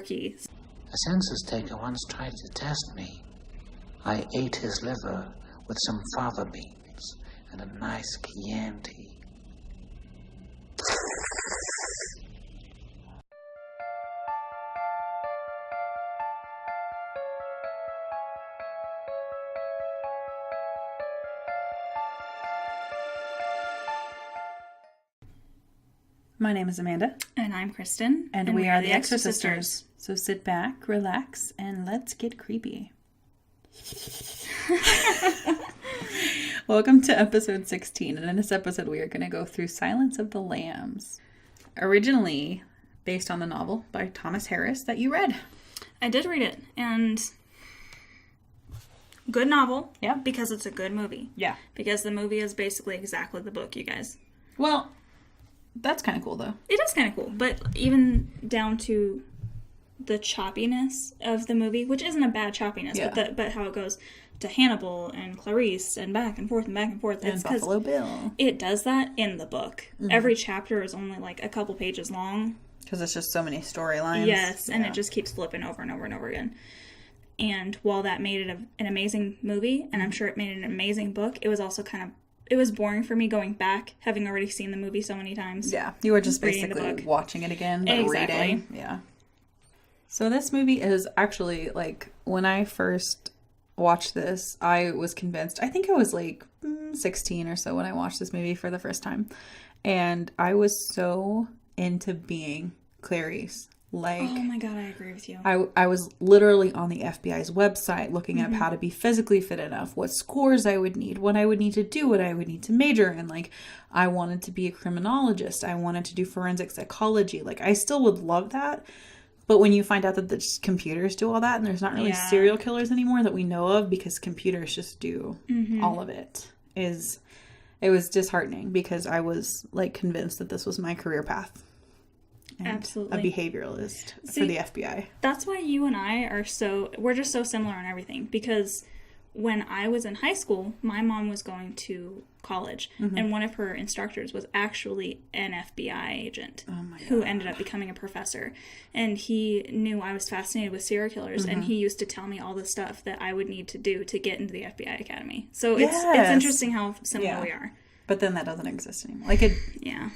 A census taker once tried to test me. I ate his liver with some fava beans and a nice Chianti. My name is Amanda. And I'm Kristin. And we are the Exorcisters. So sit back, relax, and let's get creepy. Welcome to episode 16. And in this episode, we are going to go through Silence of the Lambs. Originally based on the novel by Thomas Harris that you read. I did read it. And good novel. Yeah. Because it's a good movie. Yeah. Because the movie is basically exactly the book, you guys. Well, that's kind of cool, though. It is kind of cool. But even down to the choppiness of the movie, which isn't a bad choppiness, yeah. but how it goes to Hannibal and Clarice and back and forth and back and forth. And Buffalo Bill. It does that in the book. Mm-hmm. Every chapter is only like a couple pages long. Because it's just so many storylines. Yes, and it just keeps flipping over and over and over again. And while that made it an amazing movie, and I'm sure it made it an amazing book, it was also it was boring for me going back, having already seen the movie so many times. Yeah, you were just basically watching it again, but exactly. reading. Yeah. So this movie is actually, like, when I first watched this, I was convinced, I think I was like 16 or so when I watched this movie for the first time. And I was so into being Clarice. Like, oh my god, I agree with you. I was literally on the FBI's website looking up how to be physically fit enough, what scores I would need, what I would need to do, what I would need to major in. Like, I wanted to be a criminologist. I wanted to do forensic psychology. Like, I still would love that. But when you find out that the computers do all that and there's not really serial killers anymore that we know of because computers just do all of it, it was disheartening because I was, like, convinced that this was my career path. And absolutely. A behavioralist for the FBI. That's why you and I we're just so similar on everything. Because when I was in high school, my mom was going to college. And one of her instructors was actually an FBI agent who ended up becoming a professor. And he knew I was fascinated with serial killers. And he used to tell me all the stuff that I would need to do to get into the FBI Academy. So it's interesting how similar we are. But then that doesn't exist anymore. Like, it... Yeah.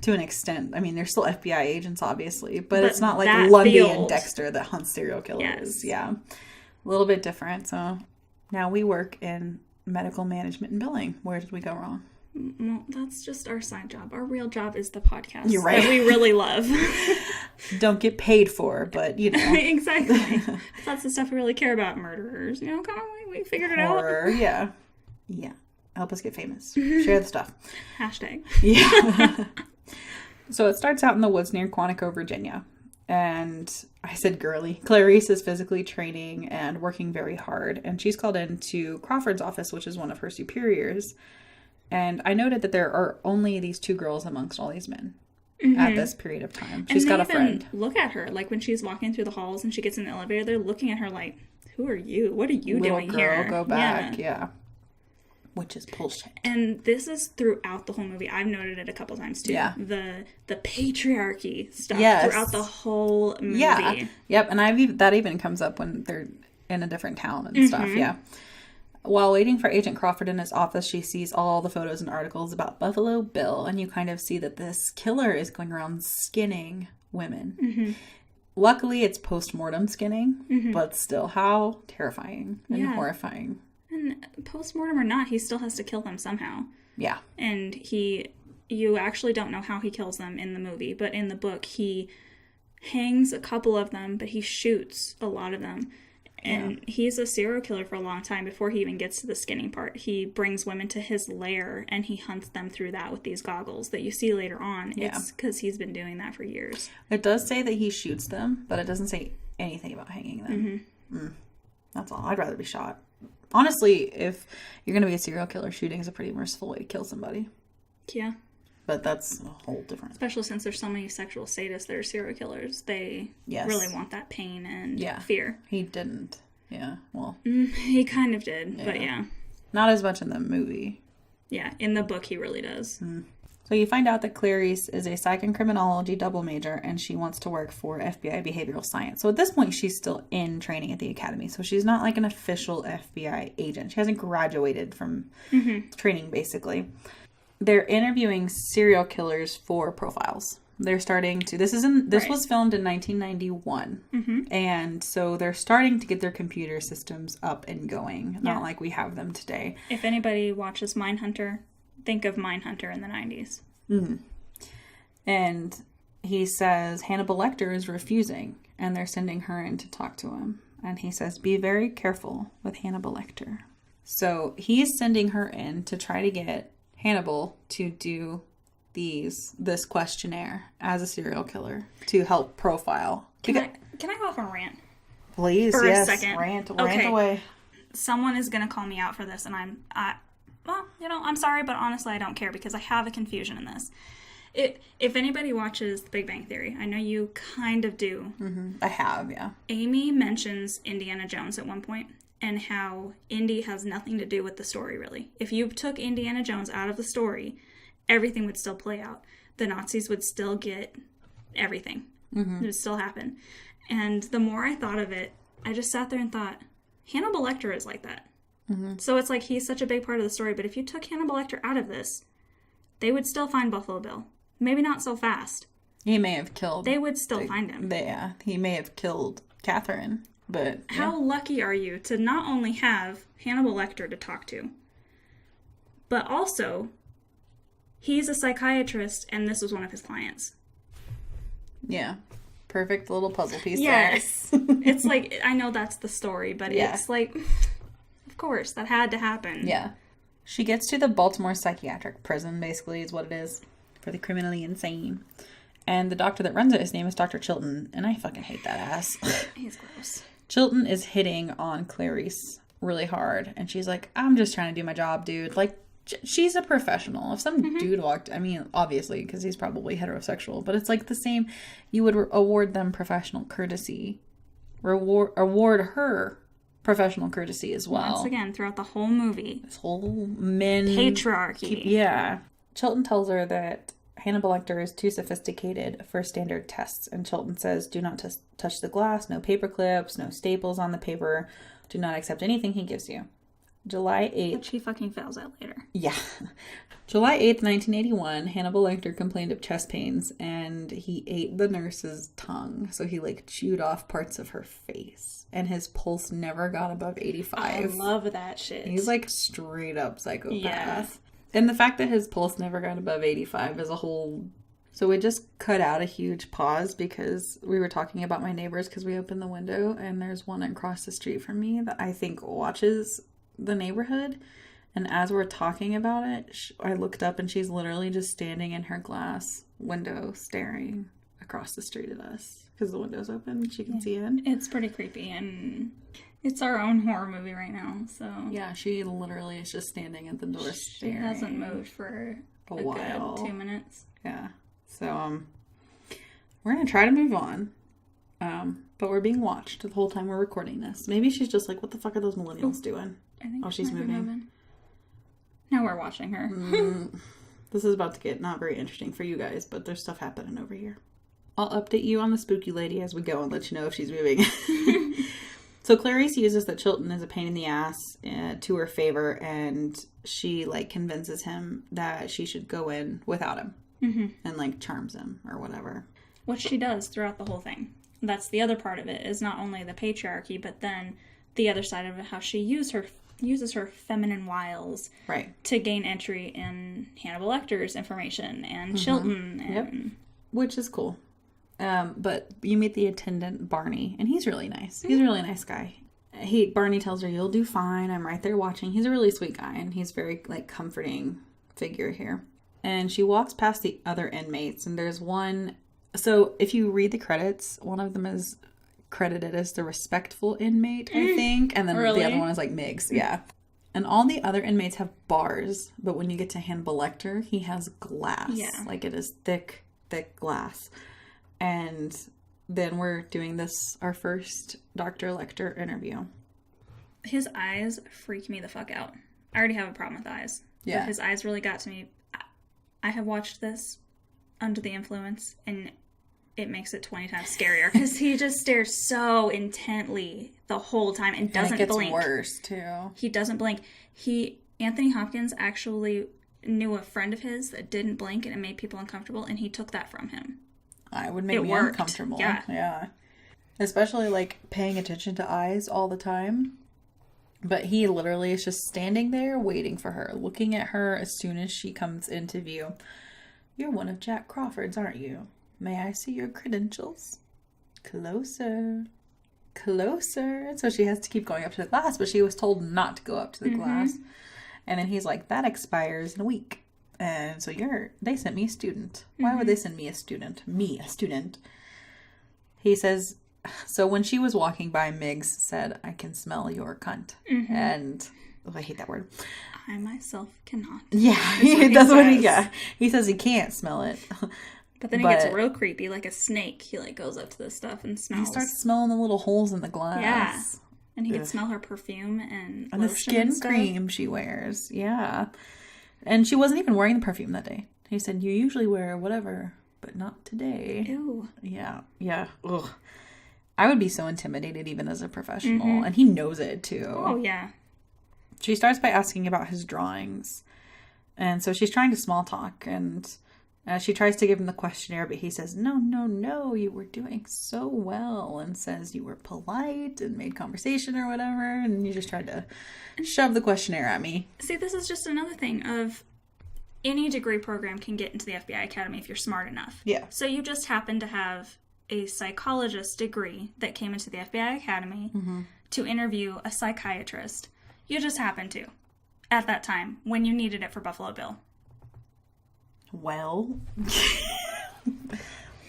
To an extent. I mean, they're still FBI agents, obviously, but it's not like Lundy and Dexter that hunt serial killers. Yes. Yeah. A little bit different. So now we work in medical management and billing. Where did we go wrong? Well, that's just our side job. Our real job is the podcast. You're right. That we really love. Don't get paid for, but, you know. Exactly. That's the stuff we really care about. Murderers. You know, come on, we figured it out. Yeah. Yeah. Help us get famous. Share the stuff. Hashtag. Yeah. So it starts out in the woods near Quantico, Virginia. And I said girly. Clarice is physically training and working very hard. And she's called into Crawford's office, which is one of her superiors. And I noted that there are only these two girls amongst all these men at this period of time. She's got a friend. Look at her. Like when she's walking through the halls and she gets in the elevator, they're looking at her like, who are you? What are you doing here? Little girl, go back. Yeah. Which is bullshit. And this is throughout the whole movie. I've noted it a couple times too. Yeah. The patriarchy stuff throughout the whole movie. Yeah. Yep. And that even comes up when they're in a different town and stuff. Yeah. While waiting for Agent Crawford in his office, she sees all the photos and articles about Buffalo Bill. And you kind of see that this killer is going around skinning women. Luckily, it's post-mortem skinning. But still, how terrifying and horrifying. And post-mortem or not, he still has to kill them somehow. Yeah. And you actually don't know how he kills them in the movie, but in the book, he hangs a couple of them, but he shoots a lot of them. And he's a serial killer for a long time before he even gets to the skinning part. He brings women to his lair, and he hunts them through that with these goggles that you see later on. Yeah. It's because he's been doing that for years. It does say that he shoots them, but it doesn't say anything about hanging them. That's all. I'd rather be shot. Honestly, if you're going to be a serial killer, shooting is a pretty merciful way to kill somebody. Yeah. But that's a whole different... Especially since there's so many sexual sadists that are serial killers. They really want that pain and fear. He didn't. Yeah, well... he kind of did, but yeah. Not as much in the movie. Yeah, in the book he really does. So you find out that Clarice is a psych and criminology double major, and she wants to work for FBI behavioral science. So at this point, she's still in training at the academy. So she's not like an official FBI agent. She hasn't graduated from training, basically. They're interviewing serial killers for profiles. They're starting to, this was filmed in 1991. And so they're starting to get their computer systems up and going. Not like we have them today. If anybody watches Mindhunter, think of Mindhunter in the 90s. And he says Hannibal Lecter is refusing, and they're sending her in to talk to him. And he says, be very careful with Hannibal Lecter. So he's sending her in to try to get Hannibal to do this questionnaire as a serial killer to help profile. Can I go off on a rant? Please, for yes. a second? Rant away. Someone is going to call me out for this, and I'm sorry, but honestly, I don't care because I have a confusion in this. If anybody watches The Big Bang Theory, I know you kind of do. I have, yeah. Amy mentions Indiana Jones at one point, and how Indy has nothing to do with the story, really. If you took Indiana Jones out of the story, everything would still play out. The Nazis would still get everything. It would still happen. And the more I thought of it, I just sat there and thought, Hannibal Lecter is like that. So it's like he's such a big part of the story, but if you took Hannibal Lecter out of this, they would still find Buffalo Bill. Maybe not so fast. He may have killed... They would still find him. Yeah, he may have killed Catherine, but... Yeah. How lucky are you to not only have Hannibal Lecter to talk to, but also... he's a psychiatrist, and this was one of his clients. Yeah. Perfect little puzzle piece yes. there. It's like, I know that's the story, but it's like, of course, that had to happen. Yeah. She gets to the Baltimore psychiatric prison, basically, is what it is, for the criminally insane. And the doctor that runs it, his name is Dr. Chilton, and I fucking hate that ass. He's gross. Chilton is hitting on Clarice really hard, and she's like, I'm just trying to do my job, dude. Like, she's a professional. If some dude walked, I mean, obviously, because he's probably heterosexual, but it's like the same. You would award them professional courtesy. Award her professional courtesy as well. Once again, throughout the whole movie. This whole men... patriarchy. Yeah. Chilton tells her that Hannibal Lecter is too sophisticated for standard tests. And Chilton says, do not touch the glass, no paper clips, no staples on the paper. Do not accept anything he gives you. July 8th. Which he fucking fails at later. Yeah. July 8th, 1981, Hannibal Lecter complained of chest pains and he ate the nurse's tongue. So he like chewed off parts of her face. And his pulse never got above 85. I love that shit. He's like straight up psychopath. Yeah. And the fact that his pulse never got above 85 is a whole... So we just cut out a huge pause because we were talking about my neighbors because we opened the window and there's one across the street from me that I think watches the neighborhood. And as we're talking about it, I looked up and she's literally just standing in her glass window staring across the street at us because the window's open. She can see in. It's pretty creepy and it's our own horror movie right now. So yeah, she literally is just standing at the door staring. She hasn't moved for a while. Good 2 minutes. Yeah. So we're going to try to move on. But we're being watched the whole time we're recording this. Maybe she's just like, what the fuck are those millennials doing? I think she's moving. Now we're watching her. This is about to get not very interesting for you guys, but there's stuff happening over here. I'll update you on the spooky lady as we go and let you know if she's moving. So Clarice uses that Chilton is a pain in the ass to her favor, and she like convinces him that she should go in without him and like charms him or whatever. What she does throughout the whole thing. That's the other part of it, is not only the patriarchy, but then the other side of it, how she uses her feminine wiles to gain entry in Hannibal Lecter's information and Chilton. And... Which is cool. But you meet the attendant, Barney, and he's really nice. He's a really nice guy. Barney tells her, you'll do fine. I'm right there watching. He's a really sweet guy, and he's very like comforting figure here. And she walks past the other inmates, and there's one... So if you read the credits, one of them is credited as the respectful inmate, I think. And then the other one is like Miggs. Yeah. And all the other inmates have bars. But when you get to Hannibal Lecter, he has glass. Yeah. Like it is thick, thick glass. And then we're doing our first Dr. Lecter interview. His eyes freak me the fuck out. I already have a problem with eyes. Yeah. But his eyes really got to me. I have watched this under the influence, and it makes it 20 times scarier because he just stares so intently the whole time and doesn't blink. It gets worse, too. He doesn't blink. Anthony Hopkins actually knew a friend of his that didn't blink, and it made people uncomfortable, and he took that from him. It would make me uncomfortable. Yeah. Especially, like, paying attention to eyes all the time. But he literally is just standing there waiting for her, looking at her as soon as she comes into view. You're one of Jack Crawford's, aren't you? May I see your credentials? Closer. Closer. So she has to keep going up to the glass, but she was told not to go up to the glass. And then he's like, that expires in a week. And so they sent me a student. Why would they send me a student? Me, a student. He says, so when she was walking by, Miggs said, I can smell your cunt. And I hate that word. I myself cannot. Yeah, he says he can't smell it. But then he gets real creepy, like a snake. He like goes up to this stuff and smells. He starts smelling the little holes in the glass. Yeah. And he can smell her perfume and the skin cream she wears. Yeah. And she wasn't even wearing the perfume that day. He said, you usually wear whatever, but not today. Ew. Yeah. Yeah. Ugh. I would be so intimidated even as a professional. And he knows it too. Oh, yeah. She starts by asking about his drawings. And so she's trying to small talk. And she tries to give him the questionnaire, but he says, no, you were doing so well. And says you were polite and made conversation or whatever. And you just tried to shove the questionnaire at me. See, this is just another thing of any degree program can get into the FBI Academy if you're smart enough. Yeah. So you just happen to have a psychologist degree that came into the FBI Academy to interview a psychiatrist. You just happened to at that time when you needed it for Buffalo Bill. Well,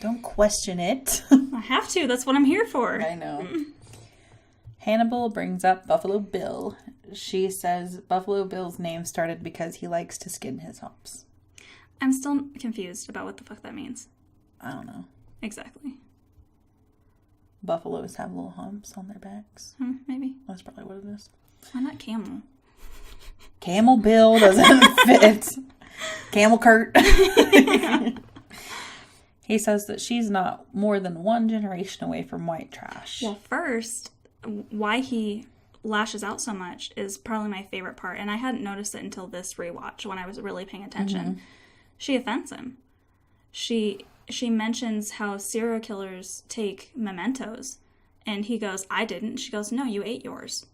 don't question it. I have to. That's what I'm here for. I know. Hannibal brings up Buffalo Bill. She says Buffalo Bill's name started because he likes to skin his humps. I'm still confused about what the fuck that means. I don't know. Exactly. Buffaloes have little humps on their backs. Maybe. That's probably what it is. Why not camel? Camel Bill doesn't fit. Camel Kurt. He says that she's not more than one generation away from white trash. Well, first, why he lashes out so much is probably my favorite part. And I hadn't noticed it until this rewatch when I was really paying attention. She offends him. She mentions how serial killers take mementos. And he goes, I didn't. She goes, no, you ate yours.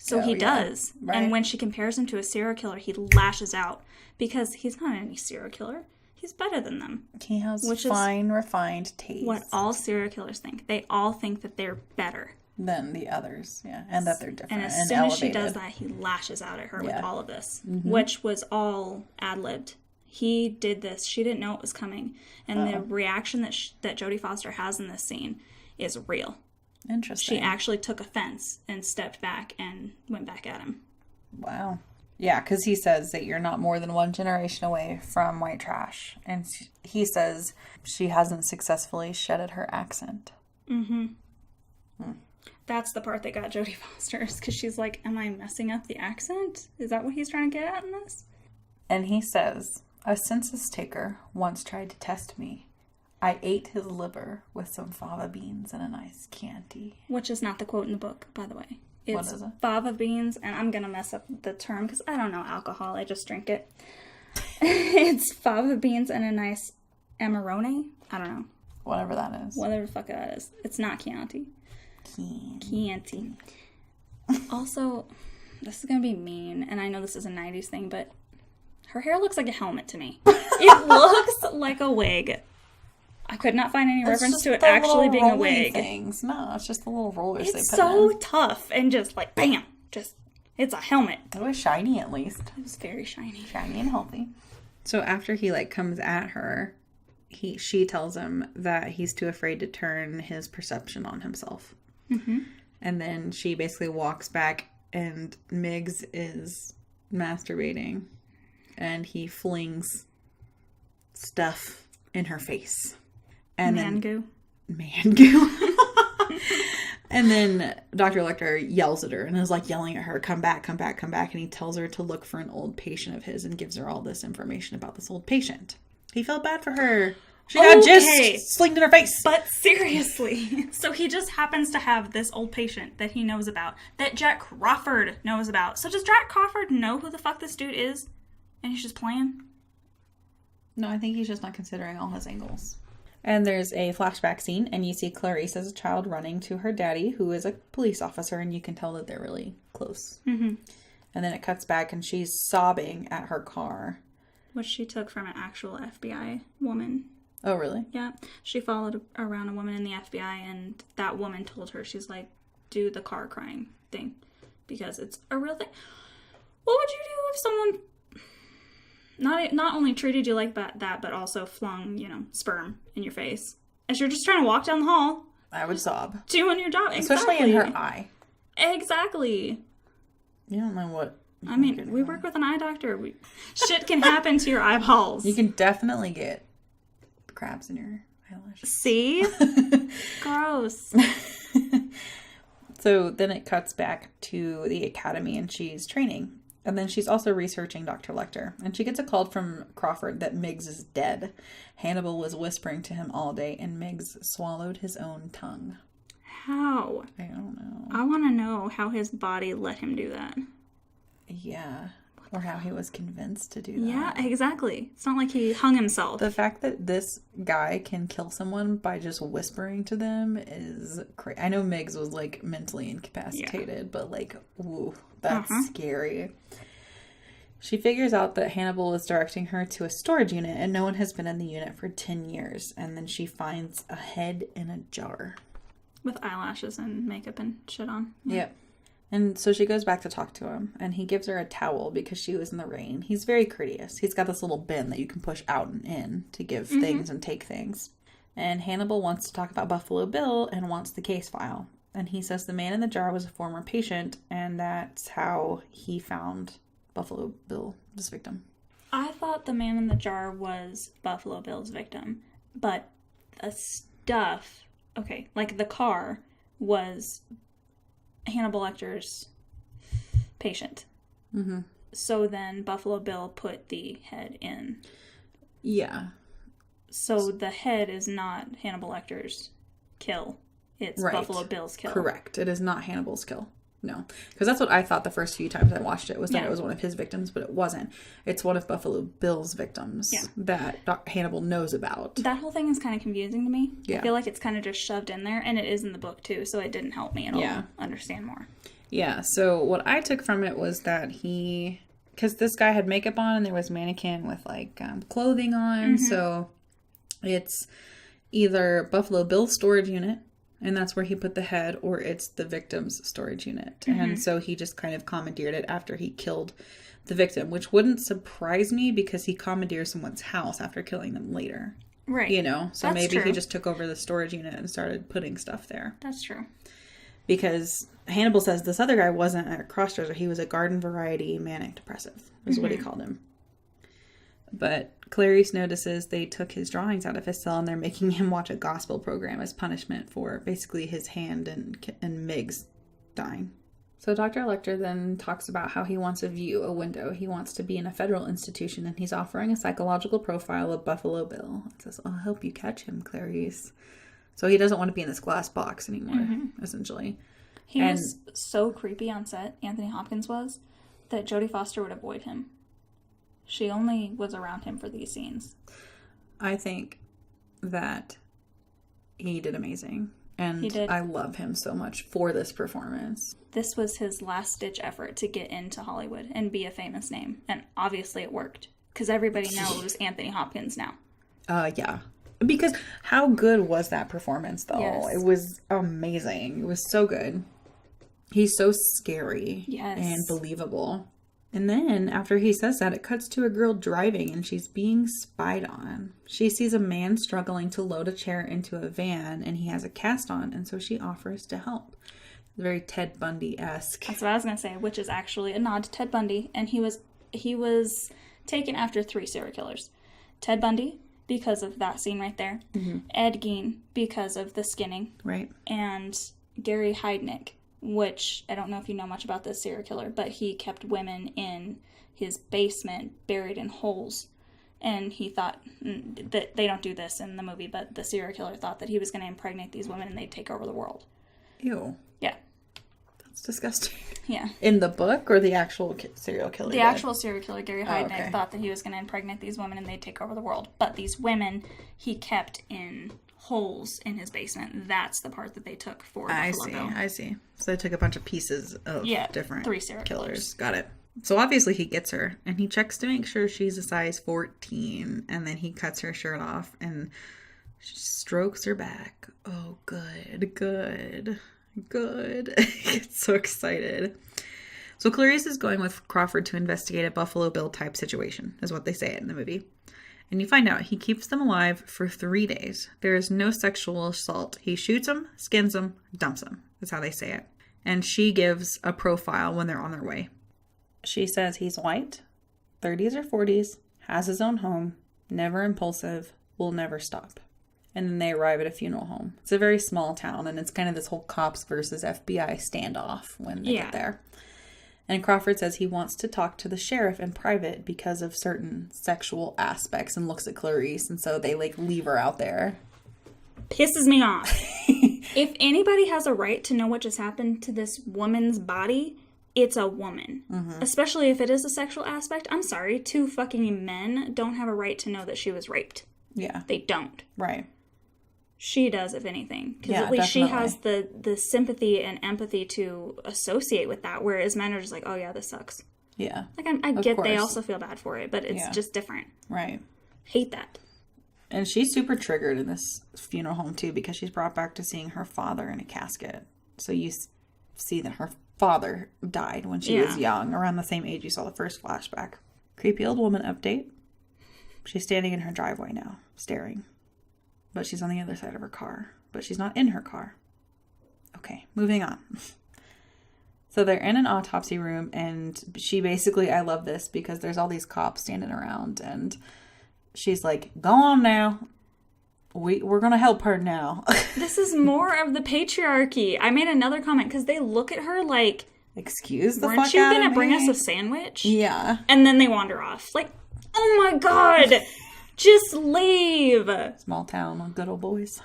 So he does. Right. And when she compares him to a serial killer, he lashes out. Because he's not any serial killer. He's better than them. He has fine, refined taste. What all serial killers think. They all think that they're better than the others. Yeah. And that they're different. And as soon as she does that, he lashes out at her with all of this. Which was all ad-libbed. He did this. She didn't know it was coming. And the reaction that Jodie Foster has in this scene is real. Interesting. She actually took offense and stepped back and went back at him. Wow. Yeah, because he says that you're not more than one generation away from white trash. And he says she hasn't successfully shedded her accent. That's the part that got Jodie Foster, because she's like, am I messing up the accent? Is that what he's trying to get at in this? And he says, a census taker once tried to test me. I ate his liver with some fava beans and a nice Chianti. Which is not the quote in the book, by the way. It's what is it? Fava beans, and I'm going to mess up the term because I don't know alcohol. I just drink it. It's fava beans and a nice Amarone. I don't know. Whatever that is. Whatever the fuck that is. It's not Chianti. Chianti. Also, this is going to be mean, and I know this is a 90s thing, but her hair looks like a helmet to me. It looks like a wig. I could not find any reference to it actually being a wig. Things. No, it's just the little rollers they put in. It's so tough and just like, bam, just, it's a helmet. It was shiny at least. It was very shiny. Shiny and healthy. So after he like comes at her, she tells him that he's too afraid to turn his perception on himself. And then she basically walks back and Miggs is masturbating and he flings stuff in her face. And man goo. Man goo. And then Dr. Lecter yells at her and is like yelling at her, come back, come back, come back. And he tells her to look for an old patient of his and gives her all this information about this old patient. He felt bad for her. She got just slinged in her face. But seriously, so he just happens to have this old patient that he knows about, that Jack Crawford knows about. So does Jack Crawford know who the fuck this dude is? And he's just playing? No, I think he's just not considering all his angles. And there's a flashback scene, and you see Clarice as a child running to her daddy, who is a police officer, and you can tell that they're really close. Mm-hmm. And then it cuts back, and she's sobbing at her car. Which she took from an actual FBI woman. Oh, really? Yeah. She followed around a woman in the FBI, and that woman told her, she's like, do the car crying thing. Because it's a real thing. What would you do if someone not only treated you like that, but also flung, sperm in your face? As you're just trying to walk down the hall. I would sob. Doing your job. Especially in her eye. Exactly. You don't know what... I mean, we work with an eye doctor. Shit can happen to your eyeballs. You can definitely get crabs in your eyelashes. See? Gross. So then it cuts back to the academy and she's training. And then she's also researching Dr. Lecter. And she gets a call from Crawford that Miggs is dead. Hannibal was whispering to him all day and Miggs swallowed his own tongue. How? I don't know. I want to know how his body let him do that. Yeah. Or how he was convinced to do that. Yeah, exactly. It's not like he hung himself. The fact that this guy can kill someone by just whispering to them is crazy. I know Miggs was, mentally incapacitated, but, ooh, that's scary. She figures out that Hannibal is directing her to a storage unit, and no one has been in the unit for 10 years. And then she finds a head in a jar. With eyelashes and makeup and shit on. Yep. And so she goes back to talk to him, and he gives her a towel because she was in the rain. He's very courteous. He's got this little bin that you can push out and in to give things and take things. And Hannibal wants to talk about Buffalo Bill and wants the case file. And he says the man in the jar was a former patient, and that's how he found Buffalo Bill, this victim. I thought the man in the jar was Buffalo Bill's victim, but the stuff, the car was Hannibal Lecter's patient. Mm-hmm. So then Buffalo Bill put the head in. Yeah. So the head is not Hannibal Lecter's kill. It's Buffalo Bill's kill. Correct. It is not Hannibal's kill. No. Because that's what I thought the first few times I watched it, was that it was one of his victims, but it wasn't. It's one of Buffalo Bill's victims that Hannibal knows about. That whole thing is kind of confusing to me. Yeah. I feel like it's kind of just shoved in there, and it is in the book too, so it didn't help me at all understand more. Yeah, so what I took from it was that because this guy had makeup on, and there was mannequin with clothing on, so it's either Buffalo Bill's storage unit, and that's where he put the head, or it's the victim's storage unit. And so he just kind of commandeered it after he killed the victim, which wouldn't surprise me because he commandeered someone's house after killing them later. Right. So that's maybe he just took over the storage unit and started putting stuff there. That's true. Because Hannibal says this other guy wasn't a crossdresser. He was a garden variety manic depressive, is what he called him. But Clarice notices they took his drawings out of his cell and they're making him watch a gospel program as punishment for basically his hand and Miggs dying. So Dr. Lecter then talks about how he wants a window. He wants to be in a federal institution, and he's offering a psychological profile of Buffalo Bill. It says, I'll help you catch him, Clarice. So he doesn't want to be in this glass box anymore, essentially. He was so creepy on set, Anthony Hopkins was, that Jodie Foster would avoid him. She only was around him for these scenes. I think that he did amazing. And he did. I love him so much for this performance. This was his last-ditch effort to get into Hollywood and be a famous name. And obviously it worked. Because everybody knows Anthony Hopkins now. Yeah. Because how good was that performance, though? Yes. It was amazing. It was so good. He's so scary. Yes. And believable. And then, after he says that, it cuts to a girl driving, and she's being spied on. She sees a man struggling to load a chair into a van, and he has a cast on, and so she offers to help. Very Ted Bundy-esque. That's what I was going to say, which is actually a nod to Ted Bundy, and he was taken after 3 serial killers. Ted Bundy, because of that scene right there. Ed Gein, because of the skinning. Right. And Gary Heidnik, which I don't know if you know much about this serial killer, but he kept women in his basement buried in holes. And he thought that they don't do this in the movie, but the serial killer thought that he was going to impregnate these women and they'd take over the world. Ew. Yeah. That's disgusting. Yeah. In the book or the actual serial killer? The actual serial killer, Gary Heidnik, okay. thought that he was going to impregnate these women and they'd take over the world. But these women he kept in holes in his basement. That's the part that they took for Buffalo Bill. I see. So they took a bunch of pieces of different 3 serial killers. Got it. So obviously he gets her, and he checks to make sure she's a size 14, and then he cuts her shirt off and strokes her back. Oh, good. He gets so excited. So Clarice is going with Crawford to investigate a Buffalo Bill type situation, is what they say in the movie. And you find out he keeps them alive for 3 days. There is no sexual assault. He shoots them, skins them, dumps them. That's how they say it. And she gives a profile when they're on their way. She says he's white, 30s or 40s, has his own home, never impulsive, will never stop. And then they arrive at a funeral home. It's a very small town, and it's kind of this whole cops versus FBI standoff when they get there. And Crawford says he wants to talk to the sheriff in private because of certain sexual aspects, and looks at Clarice, and so they leave her out there. Pisses me off. If anybody has a right to know what just happened to this woman's body, it's a woman. Mm-hmm. Especially if it is a sexual aspect. I'm sorry, 2 fucking men don't have a right to know that she was raped. Yeah. They don't. Right. She does, if anything. Because at least she has the sympathy and empathy to associate with that, whereas men are just like, oh yeah, this sucks. Yeah. I get they also feel bad for it, but it's just different. Right. Hate that. And she's super triggered in this funeral home, too, because she's brought back to seeing her father in a casket. So you see that her father died when she was young, around the same age you saw the first flashback. Creepy old woman update. She's standing in her driveway now, staring. But she's on the other side of her car. But she's not in her car. Okay, moving on. So they're in an autopsy room, and she basically, I love this, because there's all these cops standing around, and she's like, go on now. We're going to help her now. This is more of the patriarchy. I made another comment because they look at her like, excuse the fuck out of me. Weren't you going to bring us a sandwich? Yeah. And then they wander off. Like, oh my God, just leave. Small town, good old boys.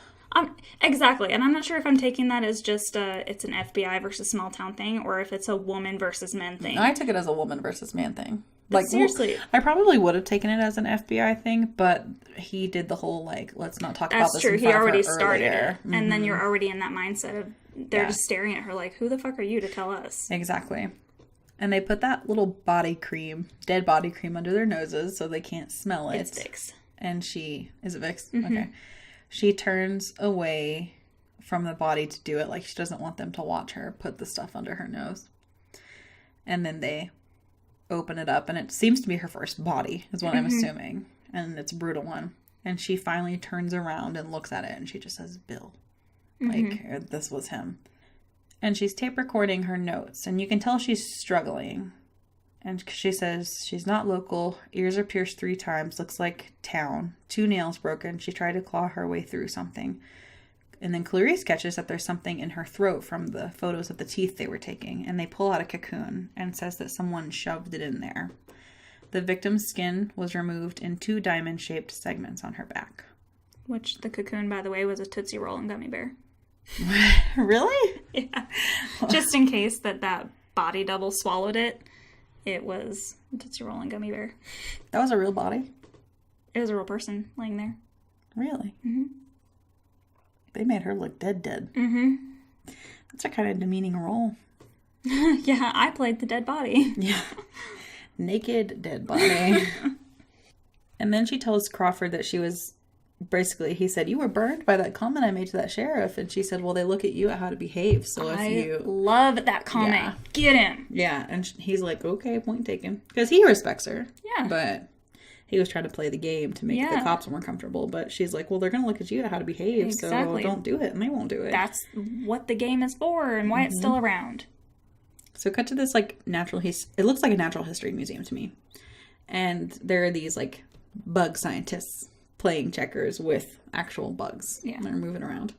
Exactly. And I'm not sure if I'm taking that as just it's an FBI versus small town thing, or if it's a woman versus men thing. I took it as a woman versus man thing. Like, seriously. I probably would have taken it as an FBI thing, but he did the whole, let's not talk about this. That's true. He already started it. Mm-hmm. And then you're already in that mindset of they're just staring at her like, who the fuck are you to tell us? Exactly. And they put that little dead body cream under their noses so they can't smell it. It's Vicks. And is it Vicks? Mm-hmm. Okay. She turns away from the body to do it. Like, she doesn't want them to watch her put the stuff under her nose. And then they open it up, and it seems to be her first body, is what I'm assuming. And it's a brutal one. And she finally turns around and looks at it, and she just says, Bill. Like, this was him. And she's tape recording her notes, and you can tell she's struggling. And she says she's not local, ears are pierced 3 times, looks like town, 2 nails broken. She tried to claw her way through something. And then Clarice catches that there's something in her throat from the photos of the teeth they were taking. And they pull out a cocoon and says that someone shoved it in there. The victim's skin was removed in 2 diamond-shaped segments on her back. Which the cocoon, by the way, was a Tootsie Roll and gummy bear. Really? Yeah. Just in case that body double swallowed it, it was a Tootsie Roll and gummy bear. That was a real body? It was a real person laying there. Really? Mm-hmm. They made her look dead. Mm-hmm. That's a kind of demeaning role. Yeah, I played the dead body. Yeah. Naked dead body. And then she tells Crawford that she was, basically, he said, you were burned by that comment I made to that sheriff. And she said, well, they look at you at how to behave. So if you... love that comment. Yeah. Get him. Yeah. And he's like, okay, point taken. Because he respects her. Yeah. But he was trying to play the game to make the cops more comfortable. But she's like, well, they're going to look at you at how to behave. Exactly. So don't do it. And they won't do it. That's what the game is for and why it's still around. So cut to this, natural... It looks like a natural history museum to me. And there are these, bug scientists playing checkers with actual bugs. Yeah. And they're moving around.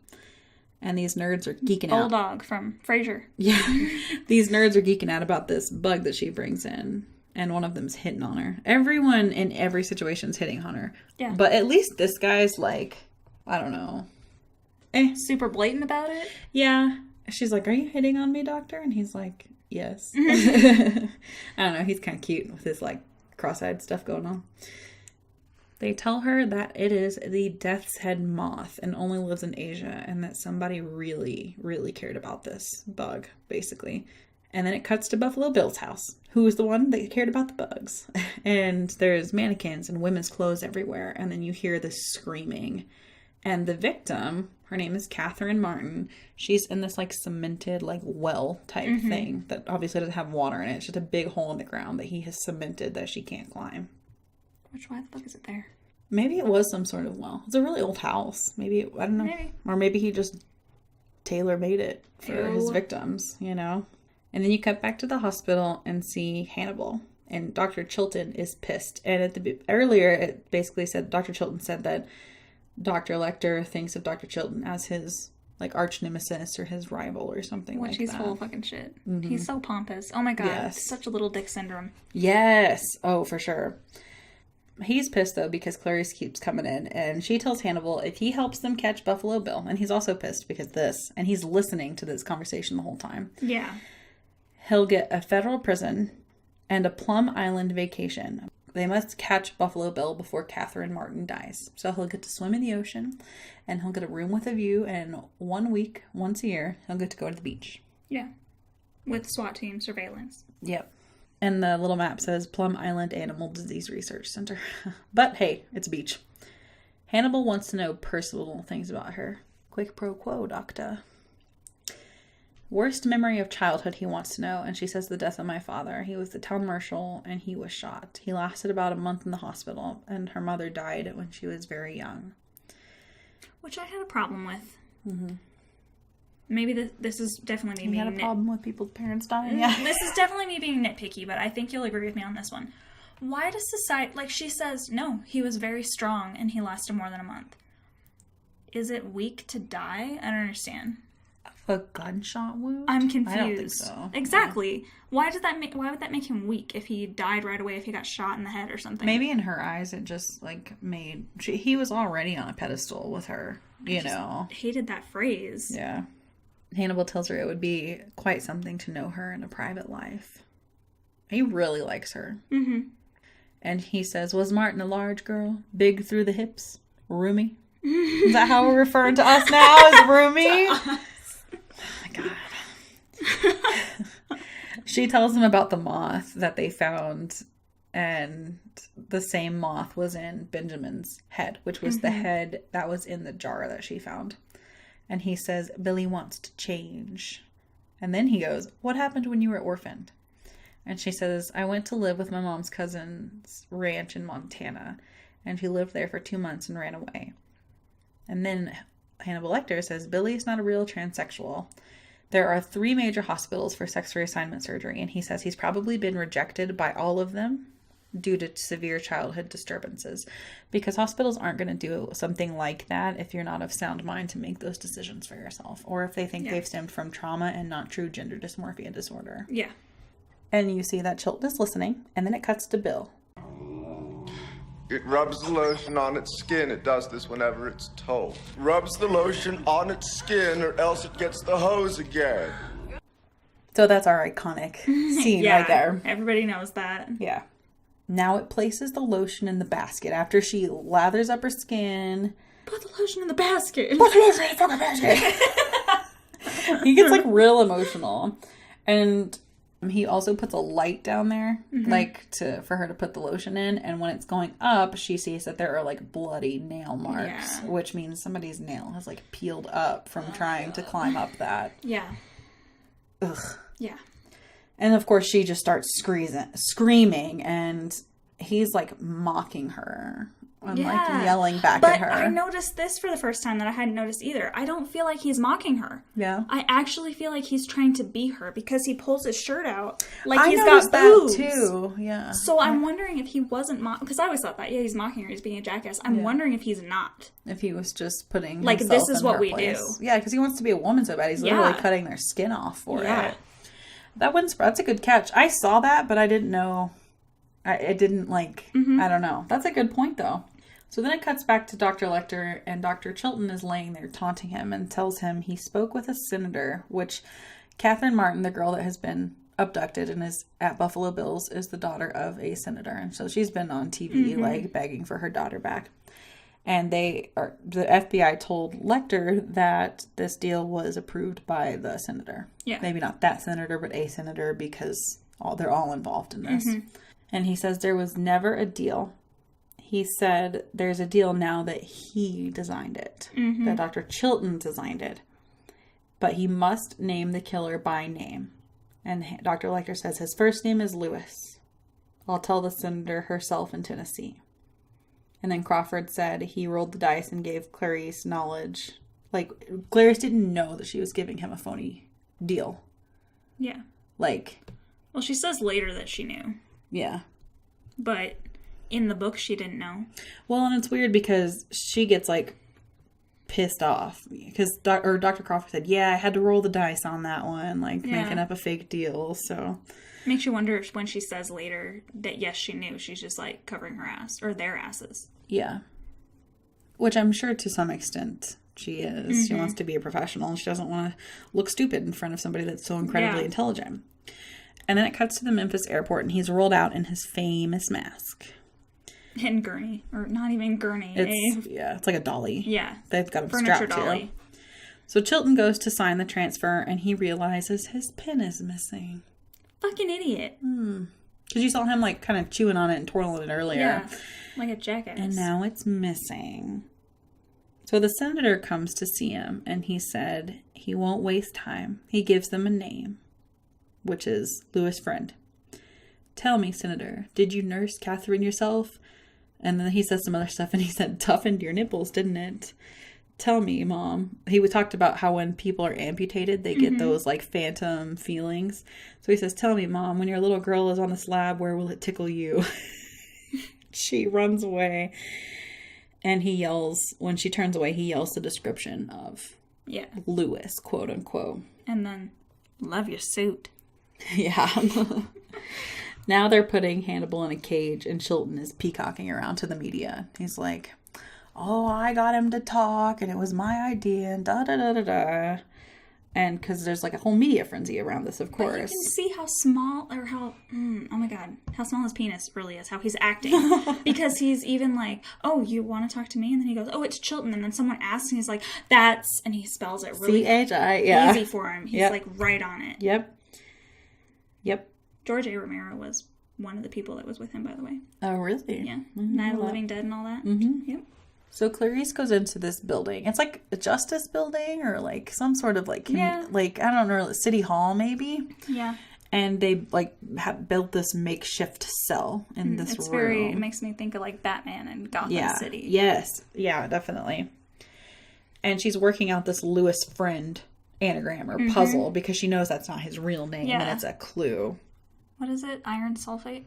And these nerds are geeking out. Bulldog from Frasier. Yeah. These nerds are geeking out about this bug that she brings in. And one of them's hitting on her. Everyone in every situation's hitting on her. Yeah. But at least this guy's like, I don't know. Super blatant about it? Yeah. She's like, are you hitting on me, doctor? And he's like, yes. I don't know. He's kind of cute with his like cross-eyed stuff going on. They tell her that it is the death's head moth and only lives in Asia, and that somebody really, really cared about this bug, basically. And then it cuts to Buffalo Bill's house, who was the one that cared about the bugs. And there's mannequins and women's clothes everywhere, and then you hear this screaming. And the victim, her name is Catherine Martin. She's in this like cemented like well type thing that obviously doesn't have water in it. It's just a big hole in the ground that he has cemented that she can't climb. Why the fuck is it there? Maybe it was some sort of well. It's a really old house. Maybe, I don't know. Maybe. Or maybe he just tailor-made it for his victims, you know? And then you cut back to the hospital and see Hannibal. And Dr. Chilton is pissed. And earlier, it basically said, Dr. Chilton said that Dr. Lecter thinks of Dr. Chilton as his, like, arch nemesis or his rival or something like that. Which he's full of fucking shit. He's so pompous. Oh my god. Yes. Such a little dick syndrome. Yes. Oh, for sure. He's pissed, though, because Clarice keeps coming in, and she tells Hannibal if he helps them catch Buffalo Bill, and he's also pissed because and he's listening to this conversation the whole time. Yeah. He'll get a federal prison and a Plum Island vacation. They must catch Buffalo Bill before Catherine Martin dies. So he'll get to swim in the ocean, and he'll get a room with a view, and 1 week, once a year, he'll get to go to the beach. Yeah. With SWAT team surveillance. Yep. And the little map says Plum Island Animal Disease Research Center. But hey, it's a beach. Hannibal wants to know personal things about her. Quick pro quo, doctor. Worst memory of childhood he wants to know, and she says the death of my father. He was the town marshal, and he was shot. He lasted about a month in the hospital, and her mother died when she was very young. Which I had a problem with. Mm-hmm. Maybe this is definitely me being... You had a problem with people's parents dying? Yeah. This is definitely me being nitpicky, but I think you'll agree with me on this one. Why does society... Like, she says, no, he was very strong, and he lasted more than a month. Is it weak to die? I don't understand. A gunshot wound? I'm confused. I don't think so. Exactly. Yeah. Why would that make him weak if he died right away, if he got shot in the head or something? Maybe in her eyes it just like made... he was already on a pedestal with her, you know. Hated that phrase. Yeah. Hannibal tells her it would be quite something to know her in a private life. He really likes her. Mm-hmm. And he says, was Martin a large girl? Big through the hips? Roomy? Is that how we're referring to us now? As roomy? Oh my god. She tells him about the moth that they found, and the same moth was in Benjamin's head, which was the head that was in the jar that she found. And he says, Billy wants to change. And then he goes, what happened when you were orphaned? And she says, I went to live with my mom's cousin's ranch in Montana. And she lived there for 2 months and ran away. And then Hannibal Lecter says, Billy is not a real transsexual. There are 3 major hospitals for sex reassignment surgery. And he says he's probably been rejected by all of them due to severe childhood disturbances, because hospitals aren't going to do something like that if you're not of sound mind to make those decisions for yourself, or if they think they've stemmed from trauma and not true gender dysmorphia disorder. Yeah. And you see that Chilton is listening, and then it cuts to Bill. It rubs the lotion on its skin. It does this whenever it's told. Rubs the lotion on its skin, or else it gets the hose again. So that's our iconic scene right there. Everybody knows that. Yeah. Now it places the lotion in the basket after she lathers up her skin. Put the lotion in the basket. Put the lotion in the fucking basket. He gets like real emotional. And he also puts a light down there, like for her to put the lotion in. And when it's going up, she sees that there are like bloody nail marks, which means somebody's nail has like peeled up from trying to climb up that. Yeah. Ugh. Yeah. And of course, she just starts screaming, and he's like mocking her. and like yelling back but at her. I noticed this for the first time that I hadn't noticed either. I don't feel like he's mocking her. Yeah. I actually feel like he's trying to be her because he pulls his shirt out like I he's noticed got boobs. that too. Yeah. So I'm wondering if he wasn't because I always thought that he's mocking her, he's being a jackass. I'm wondering if he's not. If he was just putting like himself this is in what her we place. do. Yeah, because he wants to be a woman so bad. He's literally cutting their skin off for it. That's a good catch. I saw that, but I didn't know. I didn't like. I don't know. That's a good point though. So then it cuts back to Dr. Lecter, and Dr. Chilton is laying there taunting him and tells him he spoke with a senator, which Catherine Martin, the girl that has been abducted and is at Buffalo Bills, is the daughter of a senator. And so she's been on TV, like, begging for her daughter back. And the FBI told Lecter that this deal was approved by the senator. Yeah. Maybe not that senator, but a senator, because they're all involved in this. And he says there was never a deal. He said there's a deal now that he designed it, that Dr. Chilton designed it. But he must name the killer by name. And Dr. Lecter says his first name is Lewis. I'll tell the senator herself in Tennessee. And then Crawford said he rolled the dice and gave Clarice knowledge. Like, Clarice didn't know that she was giving him a phony deal. Yeah. Like. Well, she says later that she knew. Yeah. But in the book, she didn't know. Well, and it's weird because she gets, like, pissed off. Because Dr. Crawford said, yeah, I had to roll the dice on that one. Like, making up a fake deal, so. Makes you wonder if when she says later that, yes, she knew, she's just, like, covering her ass. Or their asses. Yeah. Which I'm sure to some extent she is. She wants to be a professional and she doesn't want to look stupid in front of somebody that's so incredibly intelligent. And then it cuts to the Memphis airport and he's rolled out in his famous mask. In gurney. Or not even gurney. It's like a dolly. Yeah. They've got him strapped to. So Chilton goes to sign the transfer and he realizes his pen is missing. Fucking idiot. Because you saw him like kind of chewing on it and twirling it earlier. Yeah. Like a jackass. And now it's missing. So the senator comes to see him and he said he won't waste time. He gives them a name, which is Lewis Friend. Tell me, Senator, did you nurse Catherine yourself? And then he says some other stuff and he said, toughened your nipples, didn't it? Tell me, Mom. He talked about how when people are amputated, they get those like phantom feelings. So he says, tell me, Mom, when your little girl is on the slab, where will it tickle you? She runs away. And he yells, when she turns away, he yells the description of Lewis, quote unquote. And then, love your suit. Yeah. Now they're putting Hannibal in a cage and Chilton is peacocking around to the media. He's like, oh, I got him to talk and it was my idea and da-da-da-da-da. And because there's like a whole media frenzy around this, of course. But you can see how small, or how, oh my God, how small his penis really is, how he's acting. Because he's even like, oh, you want to talk to me? And then he goes, oh, it's Chilton. And then someone asks and he's like, that's, and he spells it really C-H-I, easy for him. He's like right on it. Yep. George A. Romero was one of the people that was with him, by the way. Oh, really? Yeah. Night of the Living Dead and all that. Yep. So Clarice goes into this building. It's like a justice building or like some sort of like, like, I don't know, City Hall maybe. Yeah. And they like have built this makeshift cell in this room. It makes me think of like Batman and Gotham City. Yes. Yeah, definitely. And she's working out this Lewis Friend anagram or puzzle because she knows that's not his real name and it's a clue. What is it? Iron sulfate?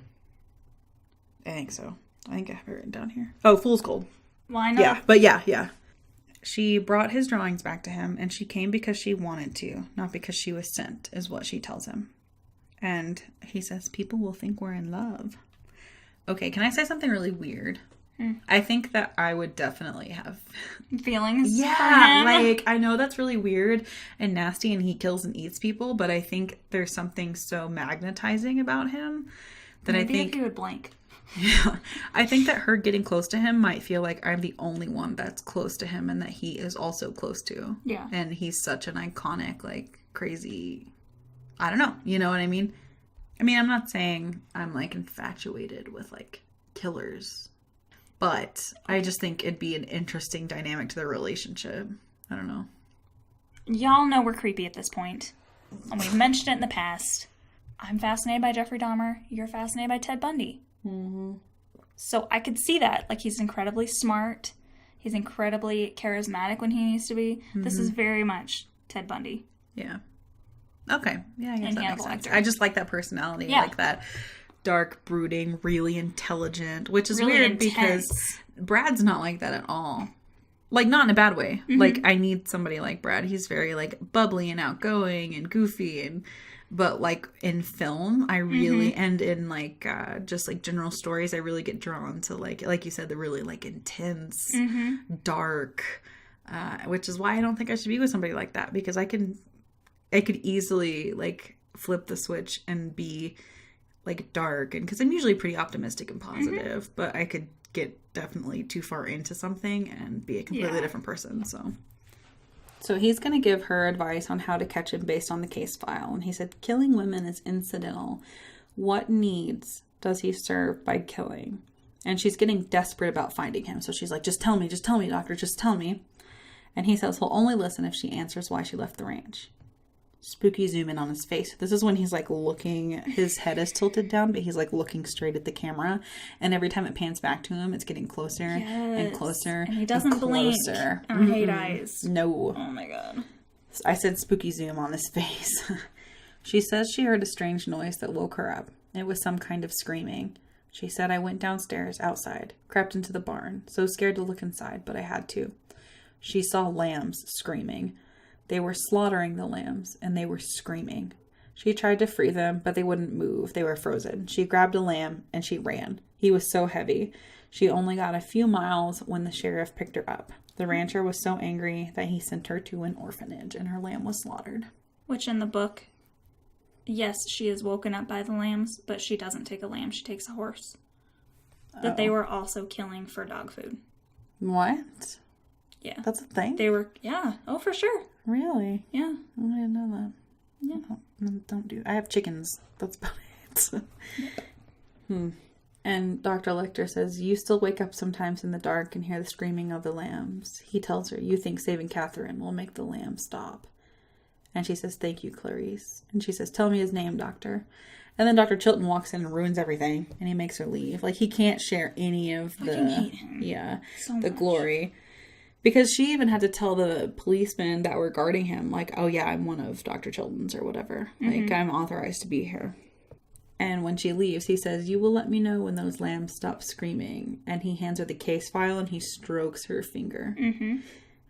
I think so. I think I have it written down here. Oh, Fool's Gold. Well, I know. Yeah, but yeah. She brought his drawings back to him, and she came because she wanted to, not because she was sent, is what she tells him. And he says, people will think we're in love. Okay, can I say something really weird? I think that I would definitely have feelings. Yeah, like, I know that's really weird and nasty, and he kills and eats people, but I think there's something so magnetizing about him that Maybe I think... if he would blink. Yeah, I think that her getting close to him might feel like I'm the only one that's close to him and that he is also close to. Yeah. And he's such an iconic, like, crazy, I don't know, you know what I mean? I mean, I'm not saying I'm, like, infatuated with, like, killers, but I just think it'd be an interesting dynamic to their relationship. I don't know. Y'all know we're creepy at this point, and we've mentioned it in the past. I'm fascinated by Jeffrey Dahmer. You're fascinated by Ted Bundy. So I could see that. Like, he's incredibly smart. He's incredibly charismatic when he needs to be. This is very much Ted Bundy. Yeah. Okay. Yeah, I guess And that makes Hannibal sense. Lecter. I just like that personality. Yeah. Like that dark, brooding, really intelligent, which is Really weird intense. because Brad's not like that at all. Like, not in a bad way. Like, I need somebody like Brad. He's very, like, bubbly and outgoing and goofy. But, like, in film, I really, and in, like, just, like, general stories, I really get drawn to, like you said, the really, like, intense, dark, which is why I don't think I should be with somebody like that. Because I could easily, like, flip the switch and be, like, dark. And because I'm usually pretty optimistic and positive. But I could get definitely too far into something and be a completely different person. So he's going to give her advice on how to catch him based on the case file. And he said, killing women is incidental. What needs does he serve by killing? And she's getting desperate about finding him. So she's like, just tell me, doctor, just tell me. And he says he'll only listen if she answers why she left the ranch. Spooky zoom in on his face. This is when he's like looking, his head is tilted down, but he's like looking straight at the camera. And every time it pans back to him, it's getting closer and closer. And he doesn't blink. I hate eyes. No. Oh my God. I said spooky zoom on his face. She says she heard a strange noise that woke her up. It was some kind of screaming. She said, I went downstairs, outside, crept into the barn. So scared to look inside, but I had to. She saw lambs screaming. They were slaughtering the lambs, and they were screaming. She tried to free them, but they wouldn't move. They were frozen. She grabbed a lamb, and she ran. He was so heavy. She only got a few miles when the sheriff picked her up. The rancher was so angry that he sent her to an orphanage, and her lamb was slaughtered. Which in the book, yes, she is woken up by the lambs, but she doesn't take a lamb. She takes a horse. That they were also killing for dog food. What? Yeah. That's a thing? They were, yeah. Oh, for sure. Really? Yeah. I didn't know that. Yeah. Don't do. I have chickens. That's about it. And Dr. Lecter says, you still wake up sometimes in the dark and hear the screaming of the lambs. He tells her, you think saving Catherine will make the lambs stop. And she says, thank you, Clarice. And she says, tell me his name, doctor. And then Dr. Chilton walks in and ruins everything. And he makes her leave. Like, he can't share any of the... I hate him. Yeah. So the much. glory. Because she even had to tell the policemen that were guarding him, like, oh yeah, I'm one of Dr. Chilton's or whatever. Like, I'm authorized to be here. And when she leaves, he says, you will let me know when those lambs stop screaming. And he hands her the case file and he strokes her finger. And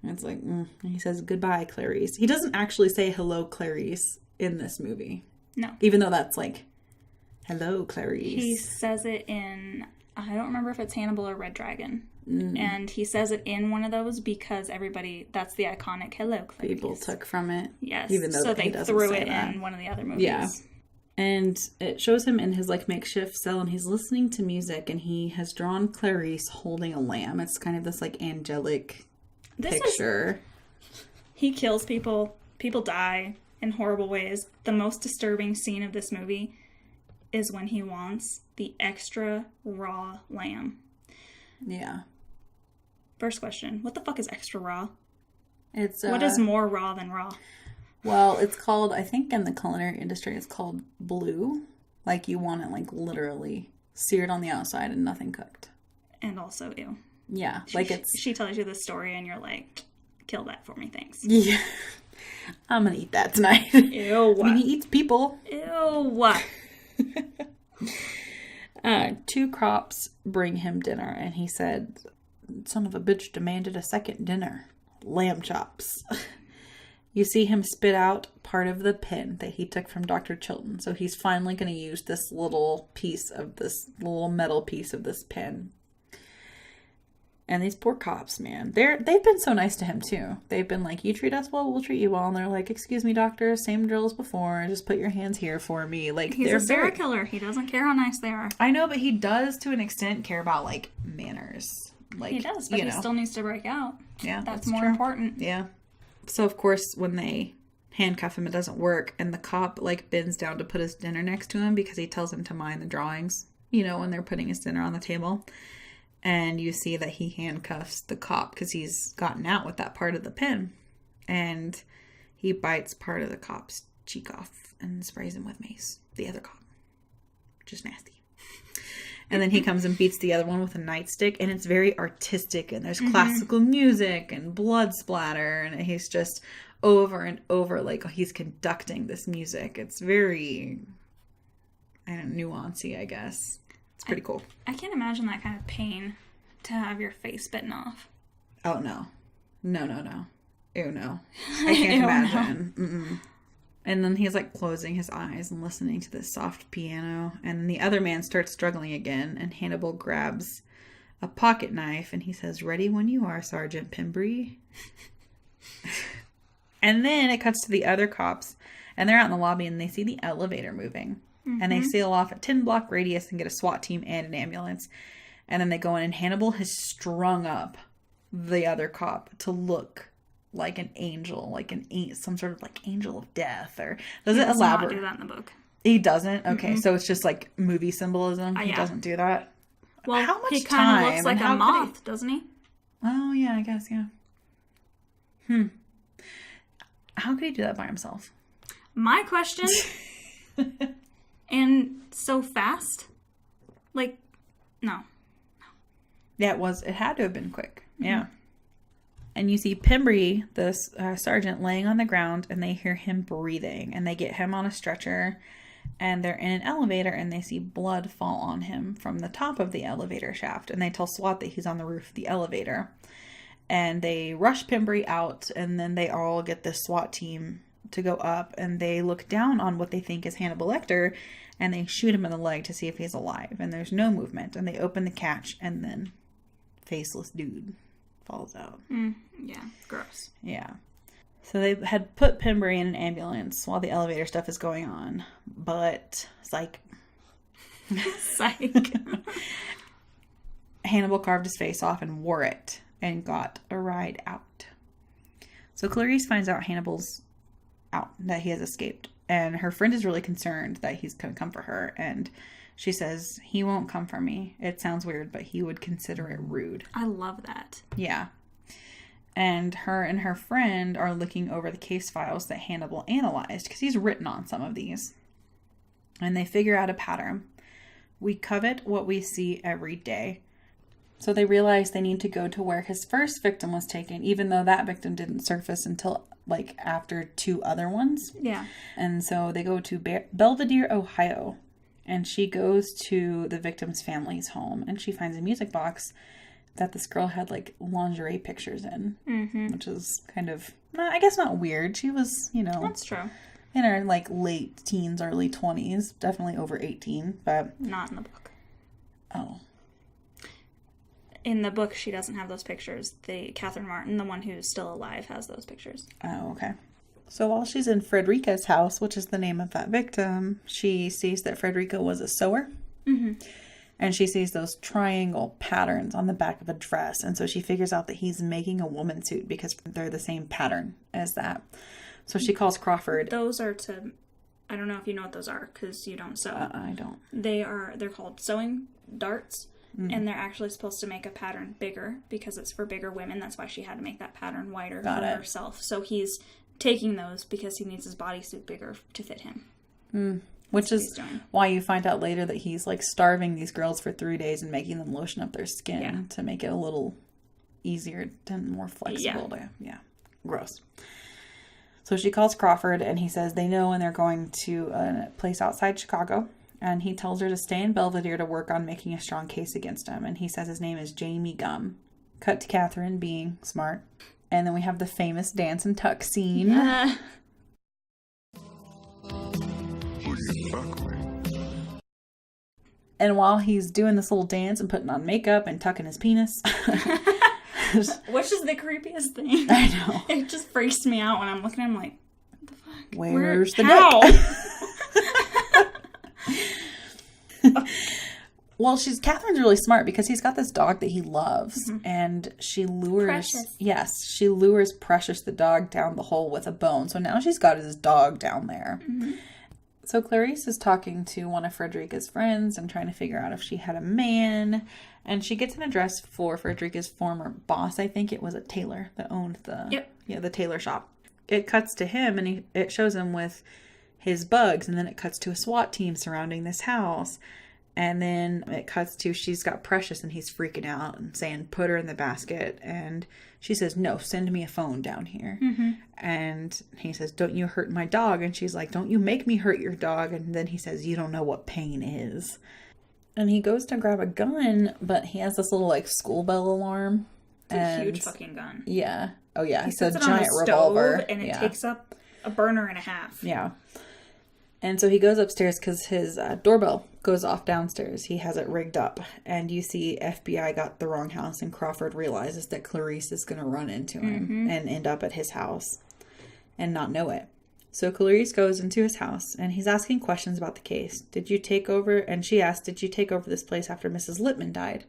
it's like, And he says, goodbye, Clarice. He doesn't actually say hello, Clarice in this movie. No. Even though that's like, hello, Clarice. He says it in, I don't remember if it's Hannibal or Red Dragon. And he says it in one of those because everybody, that's the iconic hello, Clarice. People took from it. Yes. Even though so he they doesn't threw say it that. in one of the other movies. Yeah. And it shows him in his like makeshift cell and he's listening to music and he has drawn Clarice holding a lamb. It's kind of this like angelic picture. He kills people. People die in horrible ways. The most disturbing scene of this movie is when he wants the extra raw lamb. Yeah. First question, what the fuck is extra raw? It's what is more raw than raw? Well, it's called, I think in the culinary industry, it's called blue. Like, you want it, like, literally seared on the outside and nothing cooked. And also, ew. Yeah, like it's... She tells you the story and you're like, kill that for me, thanks. Yeah. I'm gonna eat that tonight. Ew. I mean, he eats people. Ew. 2 cops bring him dinner, and he said, son of a bitch demanded a second dinner. Lamb chops. You see him spit out part of the pin that he took from Dr. Chilton. So he's finally going to use this little metal piece of this pin. And these poor cops, man, they've been so nice to him too. They've been like, you treat us well, we'll treat you well. And they're like, excuse me, doctor, same drill as before. Just put your hands here for me. Like, he's a serial killer. He doesn't care how nice they are. I know, but he does to an extent care about like manners. Like, he does, but he still needs to break out. Yeah, that's more important. Yeah. So of course, when they handcuff him, it doesn't work, and the cop like bends down to put his dinner next to him because he tells him to mind the drawings. You know, when they're putting his dinner on the table. And you see that he handcuffs the cop because he's gotten out with that part of the pin. And he bites part of the cop's cheek off and sprays him with mace. The other cop. Which is nasty. And then he comes and beats the other one with a nightstick, and it's very artistic, and there's classical music and blood splatter, and he's just over and over like he's conducting this music. It's very, I don't know, nuancy, I guess. It's pretty cool. I can't imagine that kind of pain to have your face bitten off. Oh, no. No. Ew, no. I can't imagine. No. And then he's like closing his eyes and listening to this soft piano. And then the other man starts struggling again. And Hannibal grabs a pocket knife and he says, "Ready when you are, Sergeant Pembry." And then it cuts to the other cops. And they're out in the lobby and they see the elevator moving. And they sail off a 10-block radius and get a SWAT team and an ambulance. And then they go in and Hannibal has strung up the other cop to look like an angel, like some sort of like angel of death, or does it elaborate? He does not do that in the book. He doesn't? Okay, so it's just like movie symbolism. He doesn't do that. Well, how much he kind of looks like a moth, he... doesn't he? Oh yeah, I guess, yeah. How could he do that by himself? My question. And so fast? Like, no. Yeah, it had to have been quick. Yeah. And you see Pembry, the sergeant, laying on the ground, and they hear him breathing. And they get him on a stretcher, and they're in an elevator, and they see blood fall on him from the top of the elevator shaft. And they tell SWAT that he's on the roof of the elevator. And they rush Pembry out, and then they all get this SWAT team to go up, and they look down on what they think is Hannibal Lecter, and they shoot him in the leg to see if he's alive. And there's no movement. And they open the catch, and then faceless dude falls out. Yeah, gross. Yeah. So they had put Pembry in an ambulance while the elevator stuff is going on. But, psych. Psych. Hannibal carved his face off and wore it and got a ride out. So Clarice finds out Hannibal's out, that he has escaped. And her friend is really concerned that he's going to come for her. And she says, "He won't come for me. It sounds weird, but he would consider it rude." I love that. Yeah. And her friend are looking over the case files that Hannibal analyzed, because he's written on some of these. And they figure out a pattern. We covet what we see every day. So they realize they need to go to where his first victim was taken, even though that victim didn't surface until like after 2 other ones. Yeah. And so they go to Belvedere, Ohio. And she goes to the victim's family's home, and she finds a music box that this girl had like lingerie pictures in, which is kind of, I guess, not weird. She was, that's true, in her like late teens, early 20s, definitely over 18, but not in the book. Oh, in the book, she doesn't have those pictures. Catherine Martin, the one who's still alive, has those pictures. Oh, okay. So while she's in Frederica's house, which is the name of that victim, she sees that Frederica was a sewer. And she sees those triangle patterns on the back of a dress. And so she figures out that he's making a woman suit because they're the same pattern as that. So she calls Crawford. Those are I don't know if you know what those are, because you don't sew. I don't. They're called sewing darts. And they're actually supposed to make a pattern bigger because it's for bigger women. That's why she had to make that pattern wider for herself. So he's taking those because he needs his bodysuit bigger to fit him. Which is why you find out later that he's like starving these girls for 3 days and making them lotion up their skin to make it a little easier and more flexible. Yeah. Gross. So she calls Crawford and he says they know, and they're going to a place outside Chicago. And he tells her to stay in Belvedere to work on making a strong case against him. And he says his name is Jamie Gum. Cut to Catherine being smart. And then we have the famous dance and tuck scene. Who do you fuck with? And while he's doing this little dance and putting on makeup and tucking his penis. Which is the creepiest thing. I know. It just freaks me out when I'm looking at him like, what the fuck? Where's the dick? Well, Catherine's really smart because he's got this dog that he loves, and she lures Precious. Yes, she lures Precious the dog down the hole with a bone. So now she's got his dog down there. So Clarice is talking to one of Frederica's friends and trying to figure out if she had a man, and she gets an address for Frederica's former boss. I think it was a tailor that owned the tailor shop. It cuts to him, and it shows him with his bugs, and then it cuts to a SWAT team surrounding this house. And then it cuts to she's got Precious and he's freaking out and saying, put her in the basket. And she says, no, send me a phone down here. Mm-hmm. And he says, don't you hurt my dog. And she's like, don't you make me hurt your dog. And then he says, you don't know what pain is. And he goes to grab a gun, but he has this little like school bell alarm. It's a huge fucking gun. Yeah. Oh yeah. He sets it on a stove and it takes up a burner and a half. Yeah. And so he goes upstairs because his doorbell goes off downstairs. He has it rigged up. And you see FBI got the wrong house. And Crawford realizes that Clarice is going to run into him and end up at his house and not know it. So Clarice goes into his house and he's asking questions about the case. Did you take over? And she asked, did you take over this place after Mrs. Littman died?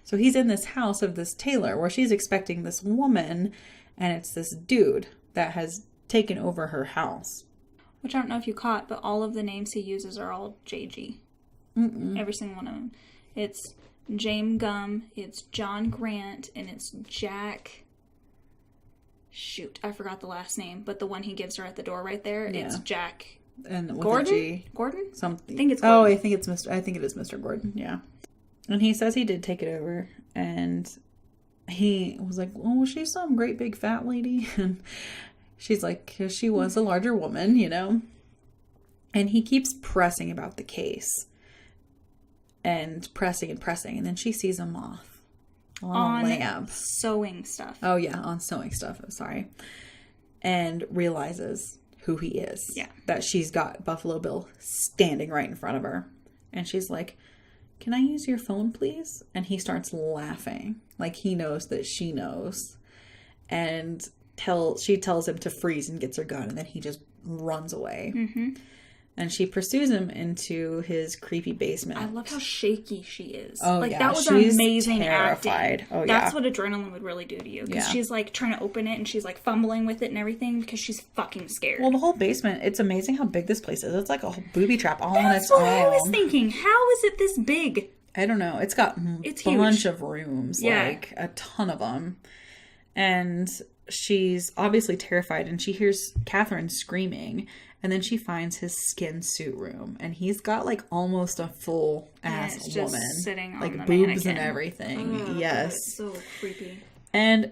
So he's in this house of this tailor where she's expecting this woman. And it's this dude that has taken over her house. Which I don't know if you caught, but all of the names he uses are all JG. Mm-mm. Every single one of them. It's James Gum, it's John Grant, and it's Jack... Shoot, I forgot the last name, but the one he gives her at the door right there, it's Jack... And with Gordon? a G. Gordon? Something. I think it's Gordon. Oh, I think it is Mr. Gordon, yeah. And he says he did take it over, and he was like, oh, she's some great big fat lady, and... She's like, she was a larger woman, you know. And he keeps pressing about the case. And pressing. And then she sees a moth on a lamp. Sewing stuff. Oh, yeah, on sewing stuff. I'm sorry. And realizes who he is. Yeah. That she's got Buffalo Bill standing right in front of her. And she's like, can I use your phone, please? And he starts laughing. Like he knows that she knows. And... she tells him to freeze and gets her gun, and then he just runs away. Mm-hmm. And she pursues him into his creepy basement. I love how shaky she is. Oh, like, yeah. That was she's amazing terrified. acting. Oh, yeah. That's what adrenaline would really do to you. Because she's, like, trying to open it, and she's, like, fumbling with it and everything because she's fucking scared. Well, the whole basement, it's amazing how big this place is. It's like a whole booby trap all on its own. That's what I was thinking. How is it this big? I don't know. It's got a bunch of rooms. Yeah. Like, a ton of them. And... she's obviously terrified and she hears Catherine screaming, and then she finds his skin suit room and he's got like almost a full ass woman sitting on like the boobs mannequin. And everything. Oh, yes. That's so creepy. And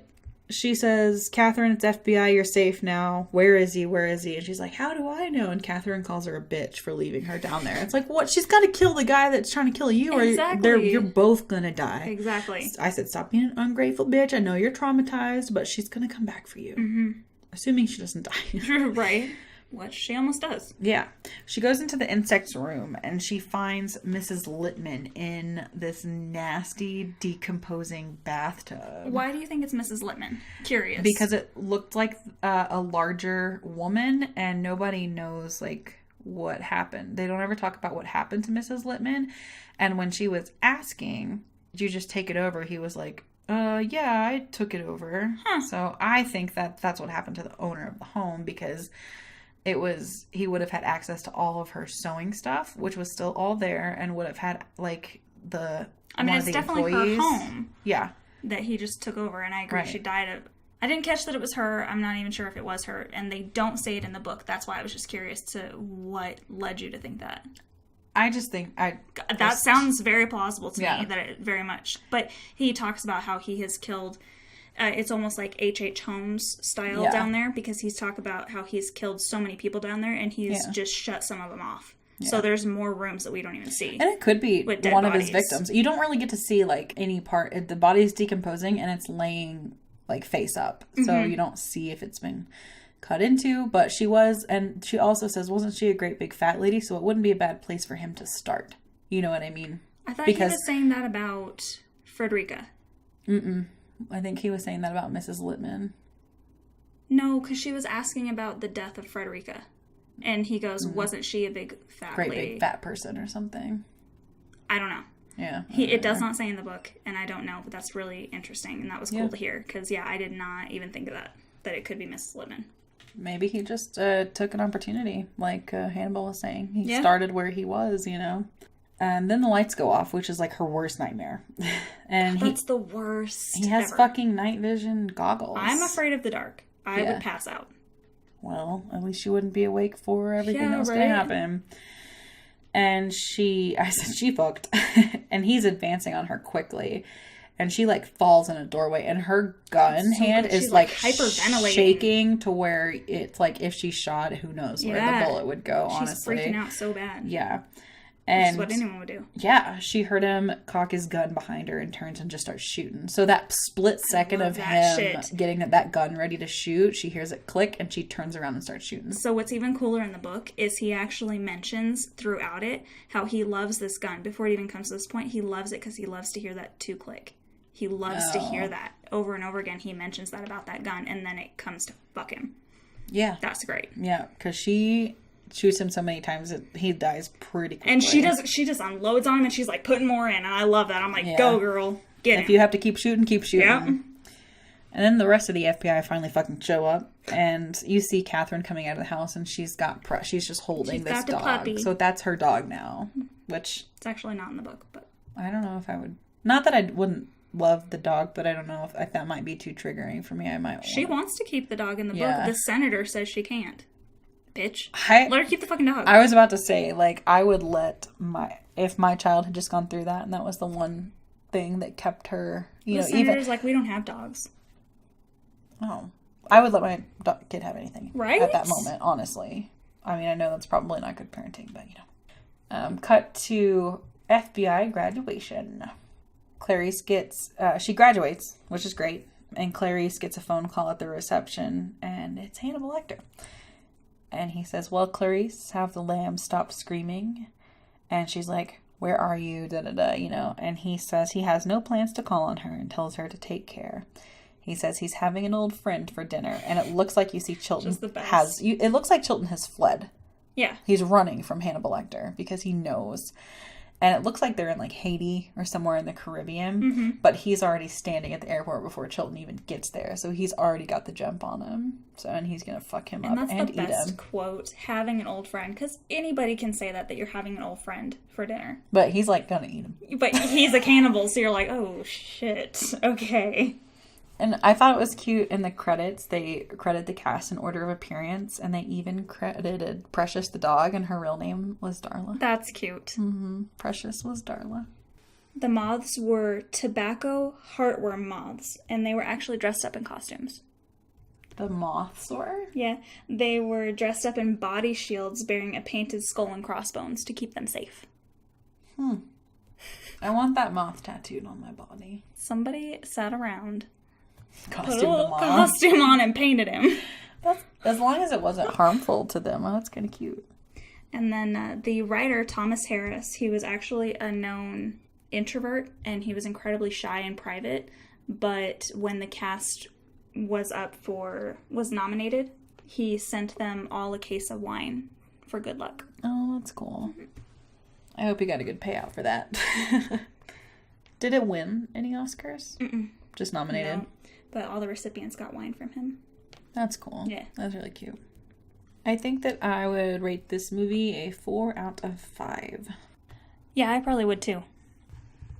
she says, Catherine, it's FBI, you're safe now. Where is he? And she's like, how do I know? And Catherine calls her a bitch for leaving her down there. It's like, what? She's got to kill the guy that's trying to kill you, or you're both going to die. Exactly. I said, stop being an ungrateful bitch. I know you're traumatized, but she's going to come back for you. Mm-hmm. Assuming she doesn't die. Right. Which she almost does. Yeah. She goes into the insects room and she finds Mrs. Littman in this nasty, decomposing bathtub. Why do you think it's Mrs. Littman? Curious. Because it looked like a larger woman and nobody knows, like, what happened. They don't ever talk about what happened to Mrs. Littman. And when she was asking, did you just take it over? He was like, yeah, I took it over. Huh. So I think that's what happened to the owner of the home, because... he would have had access to all of her sewing stuff, which was still all there, and would have had, like, it's definitely employees. Her home. Yeah. That he just took over, and I agree. Right. She died of... I didn't catch that it was her. I'm not even sure if it was her, and they don't say it in the book. That's why I was just curious to what led you to think that. I just think... That sounds very plausible to me, that it very much. But he talks about how he has killed... it's almost like H.H. Holmes style down there, because he's talked about how he's killed so many people down there and he's just shut some of them off. Yeah. So there's more rooms that we don't even see. And it could be one of his victims. You don't really get to see like any part. The body's decomposing and it's laying like face up. So you don't see if it's been cut into. But she was, and she also says, wasn't she a great big fat lady? So it wouldn't be a bad place for him to start. You know what I mean? I thought he was saying that about Frederica. I think he was saying that about Mrs. Littman. No, because she was asking about the death of Frederica. And he goes, wasn't she a big fat lady? Great big fat person or something. I don't know. Yeah. It does not say in the book, and I don't know, but that's really interesting, and that was cool to hear. Because, I did not even think of that it could be Mrs. Littman. Maybe he just took an opportunity, like Hannibal was saying. He started where he was, you know. And then the lights go off, which is like her worst nightmare. And that's the worst. He has fucking night vision goggles. I'm afraid of the dark. I would pass out. Well, at least you wouldn't be awake for everything that was going to happen. And I said, she fucked. And he's advancing on her quickly. And she, like, falls in a doorway. And her gun hand is, like, hyperventilating. shaking to where it's, like, if she shot, who knows where the bullet would go, honestly. She's freaking out so bad. Yeah. Which is what anyone would do. Yeah. She heard him cock his gun behind her and turns and just starts shooting. So that split second of him getting that gun ready to shoot, she hears it click and she turns around and starts shooting. So what's even cooler in the book is he actually mentions throughout it how he loves this gun. Before it even comes to this point, he loves it because he loves to hear that 2 click. He loves to hear that over and over again. He mentions that about that gun, and then it comes to fuck him. Yeah. That's great. Yeah, because she shoots him so many times that he dies pretty quickly. And she just unloads on him, and she's, like, putting more in, and I love that. I'm like, go, girl. Get him. If you have to keep shooting, keep shooting. Yep. And then the rest of the FBI finally fucking show up, and you see Catherine coming out of the house, and she's just holding this dog. Puppy. So that's her dog now, which... It's actually not in the book, but... I don't know if I would... Not that I wouldn't love the dog, but I don't know if that might be too triggering for me. She wants to keep the dog in the book. The senator says she can't. Bitch. Let her keep the fucking dog. I was about to say, like, I would let if my child had just gone through that and that was the one thing that kept her, the senator's like, we don't have dogs. Oh. I would let my kid have anything. Right? At that moment, honestly. I mean, I know that's probably not good parenting, but, cut to FBI graduation. Clarice she graduates, which is great, and Clarice gets a phone call at the reception, and it's Hannibal Lecter. And he says, well, Clarice, have the lambs stopped screaming? And she's like, where are you, da-da-da, and he says he has no plans to call on her and tells her to take care. He says he's having an old friend for dinner, and it looks like you see Chilton it looks like Chilton has fled. Yeah. He's running from Hannibal Lecter because he knows. And it looks like they're in, like, Haiti or somewhere in the Caribbean. But he's already standing at the airport before Chilton even gets there. So he's already got the jump on him. And he's going to fuck him up and eat him. And that's the best quote, having an old friend. Because anybody can say that you're having an old friend for dinner. But he's, like, going to eat him. But he's a cannibal, so you're like, oh, shit. Okay. And I thought it was cute in the credits. They credit the cast in order of appearance, and they even credited Precious the dog, and her real name was Darla. That's cute. Mm-hmm. Precious was Darla. The moths were tobacco heartworm moths, and they were actually dressed up in costumes. The moths were? Yeah. They were dressed up in body shields bearing a painted skull and crossbones to keep them safe. I want that moth tattooed on my body. Somebody sat around... Put a little costume on and painted him. As long as it wasn't harmful to them. Oh, that's kind of cute. And then the writer, Thomas Harris, he was actually a known introvert, and he was incredibly shy and private. But when the cast was nominated, he sent them all a case of wine for good luck. Oh, that's cool. I hope he got a good payout for that. Did it win any Oscars? Mm-mm. Just nominated? No. But all the recipients got wine from him. That's cool. Yeah. That's really cute. I think that I would rate this movie a 4 out of 5. Yeah, I probably would too.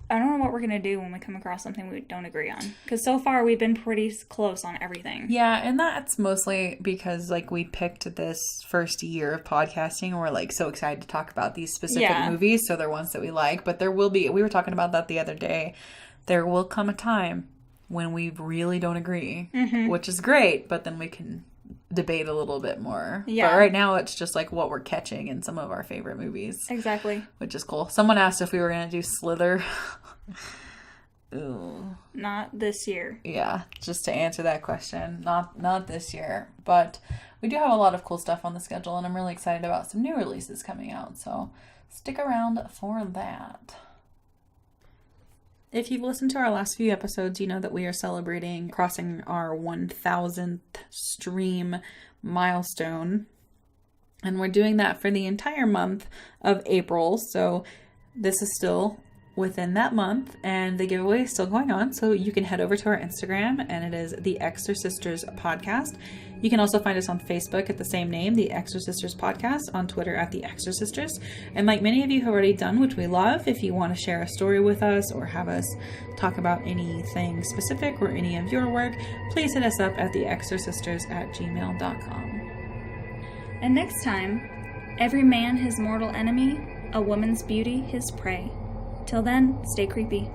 I don't know what we're going to do when we come across something we don't agree on. Because so far we've been pretty close on everything. Yeah, and that's mostly because, like, we picked this first year of podcasting and we're, like, so excited to talk about these specific movies. So they're ones that we like. But there will be, we were talking about that the other day, there will come a time when we really don't agree, which is great, but then we can debate a little bit more. Yeah. But right now it's just like what we're catching in some of our favorite movies. Exactly. Which is cool. Someone asked if we were going to do Slither. Ooh. Not this year. Yeah, just to answer that question. Not this year. But we do have a lot of cool stuff on the schedule, and I'm really excited about some new releases coming out. So stick around for that. If you've listened to our last few episodes, you know that we are crossing our 1,000th stream milestone. And we're doing that for the entire month of April. So this is still within that month, and the giveaway is still going on. So you can head over to our Instagram, and it is the Exorcisters Podcast. You can also find us on Facebook at the same name, the Exorcisters Podcast, on Twitter at the Exorcisters. And like many of you have already done, which we love, if you want to share a story with us or have us talk about anything specific or any of your work, please hit us up at theexorcisters@gmail.com. And next time, every man his mortal enemy, A woman's beauty his prey. Till then, stay creepy.